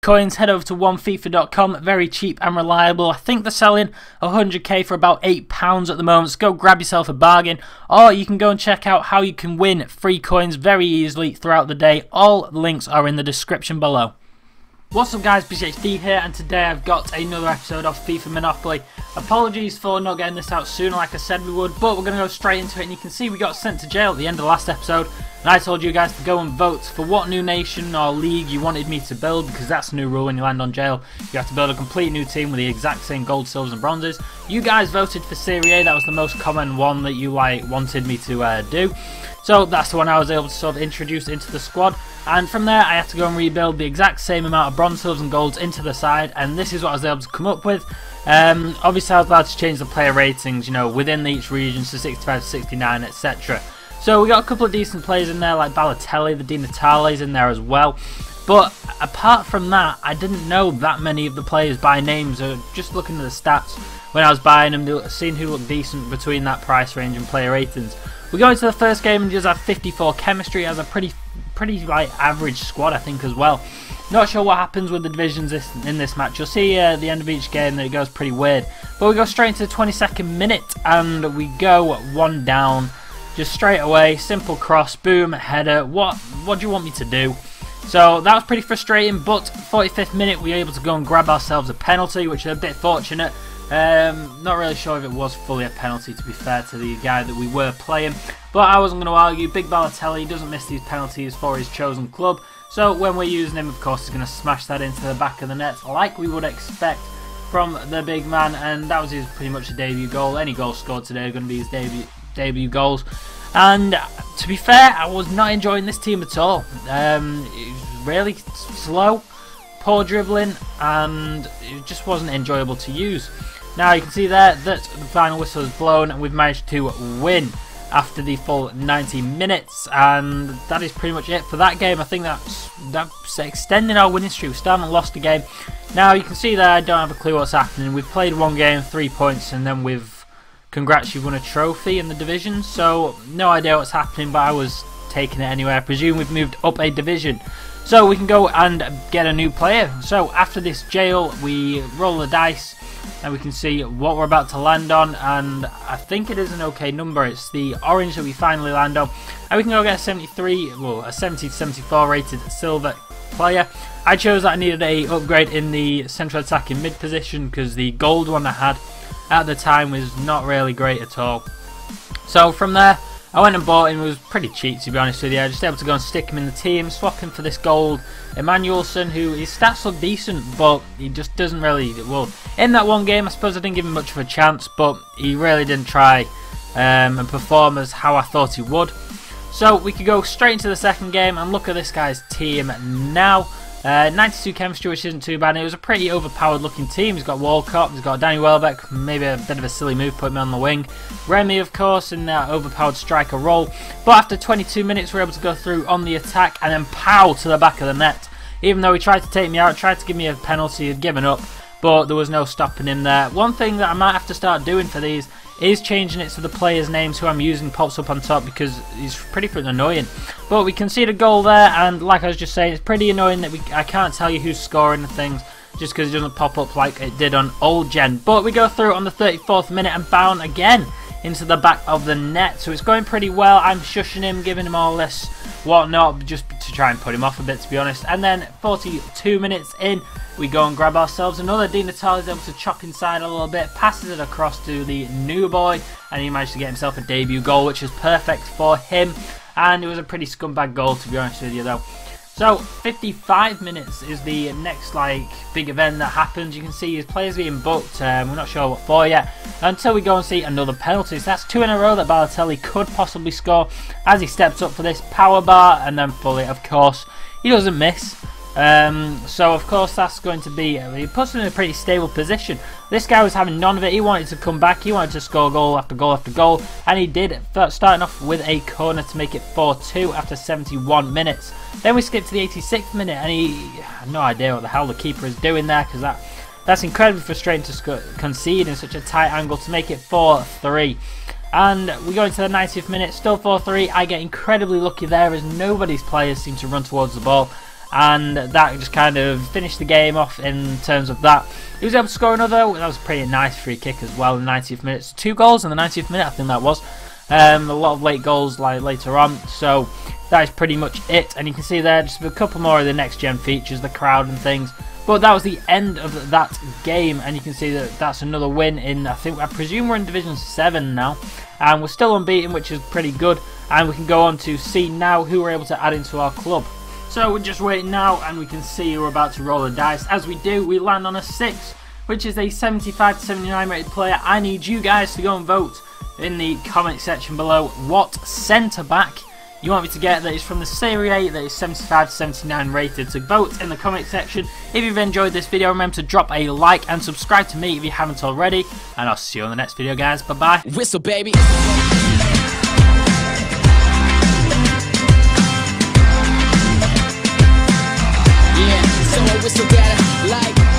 coins, head over to onefifa.com, very cheap and reliable. I think they're selling 100k for about £8 at the moment, so go grab yourself a bargain, or you can go and check out how you can win free coins very easily throughout the day. All links are in the description below. What's up guys, Beech here, and today I've got another episode of FIFA Monopoly. Apologies for not getting this out sooner like I said we would, but we're going to go straight into it, and you can see we got sent to jail at the end of the last episode, and I told you guys to go and vote for what new nation or league you wanted me to build, because that's a new rule when you land on jail. You have to build a complete new team with the exact same gold, silvers and bronzes. You guys voted for Serie A, that was the most common one that you wanted me to do. So that's the one I was able to sort of introduce into the squad, and from there I had to go and rebuild the exact same amount of bronze, silvers and golds into the side, and this is what I was able to come up with. Obviously I was allowed to change the player ratings, you know, within each region, so 65, 69, etc. So we got a couple of decent players in there like Balotelli, the Di Natale's in there as well. But apart from that, I didn't know that many of the players by name, so just looking at the stats when I was buying them, seeing who looked decent between that price range and player ratings. We go into the first game and just have 54 chemistry, has a pretty like average squad I think as well. Not sure what happens with the divisions in this match. You'll see at the end of each game that it goes pretty weird. But we go straight into the 22nd minute and we go one down. Just straight away, simple cross, boom, header. What do you want me to do? So that was pretty frustrating, but 45th minute we were able to go and grab ourselves a penalty, which is a bit fortunate. Not really sure if it was fully a penalty, to be fair to the guy that we were playing, but I wasn't going to argue. Big Balotelli doesn't miss these penalties for his chosen club, so when we're using him, of course, he's going to smash that into the back of the net like we would expect from the big man, and that was his pretty much a debut goal. Any goal scored today are going to be his debut goals, and to be fair, I was not enjoying this team at all. It was really slow, poor dribbling, and it just wasn't enjoyable to use. Now you can see there that the final whistle is blown and we've managed to win after the full 90 minutes, and that is pretty much it for that game. I think that's extending our winning streak. We still haven't lost a game. Now you can see there I don't have a clue what's happening. We've played one game, 3 points, and then you've won a trophy in the division, so no idea what's happening, but I was taking it anyway. I presume we've moved up a division. So we can go and get a new player. So after this jail, we roll the dice and we can see what we're about to land on, and I think it is an okay number. It's the orange that we finally land on, and we can go get a 70 to 74 rated silver player. I chose that I needed a upgrade in the central attacking mid position because the gold one I had at the time was not really great at all. So from there I went and bought him. It was pretty cheap, to be honest with you. I was just able to go and stick him in the team, swap him for this gold Emmanuelson, who his stats look decent, but he just doesn't really, well, in that one game I suppose I didn't give him much of a chance, but he really didn't try and perform as how I thought he would. So we could go straight into the second game and look at this guy's team now. 92 chemistry, which isn't too bad, and it was a pretty overpowered looking team. He's got Walcott, he's got Danny Welbeck, maybe a bit of a silly move, put him on the wing. Remy, of course, in that overpowered striker role. But after 22 minutes, we're able to go through on the attack and then pow to the back of the net. Even though he tried to take me out, tried to give me a penalty, he'd given up, but there was no stopping him there. One thing that I might have to start doing for these is changing it so the players' names who I'm using pops up on top, because he's pretty annoying. But we concede a goal there, and like I was just saying, it's pretty annoying that I can't tell you who's scoring the things just because it doesn't pop up like it did on old gen. But we go through on the 34th minute and bound again into the back of the net, so it's going pretty well. I'm shushing him, giving him all this whatnot just to try and put him off a bit, to be honest. And then 42 minutes in, we go and grab ourselves another. Di Natale's able to chop inside a little bit, passes it across to the new boy, and he managed to get himself a debut goal, which is perfect for him. And it was a pretty scumbag goal, to be honest with you, though. So 55 minutes is the next big event that happens. You can see his players being booked. We're not sure what for yet, until we go and see another penalty. So that's 2 in a row that Balotelli could possibly score as he steps up for this power bar, and then fully, of course, he doesn't miss. So of course that's going to be, he puts him in a pretty stable position. This guy was having none of it. He wanted to come back, he wanted to score goal after goal after goal, and he did, starting off with a corner to make it 4-2 after 71 minutes. Then we skip to the 86th minute, and he had no idea what the hell the keeper is doing there, because that's incredibly frustrating to concede in such a tight angle to make it 4-3. And we go into the 90th minute, still 4-3. I get incredibly lucky there as nobody's players seem to run towards the ball. and that just kind of finished the game off in terms of that. He was able to score another. That was a pretty nice free kick as well in the 90th minute. 2 goals in the 90th minute, I think that was. A lot of late goals later on, so that is pretty much it. And you can see there just a couple more of the next gen features, the crowd and things. But that was the end of that game, and you can see that that's another win in, I presume we're in Division 7 now, and we're still unbeaten, which is pretty good. And we can go on to see now who we're able to add into our club. So we're just waiting now, and we can see who we're about to roll the dice. As we do, we land on a 6, which is a 75 to 79 rated player. I need you guys to go and vote in the comment section below what centre back you want me to get that is from the Serie A that is 75 to 79 rated. So vote in the comment section. If you've enjoyed this video, remember to drop a like and subscribe to me if you haven't already, and I'll see you on the next video, guys. Bye bye. Whistle, baby. Yeah, so I whistle that like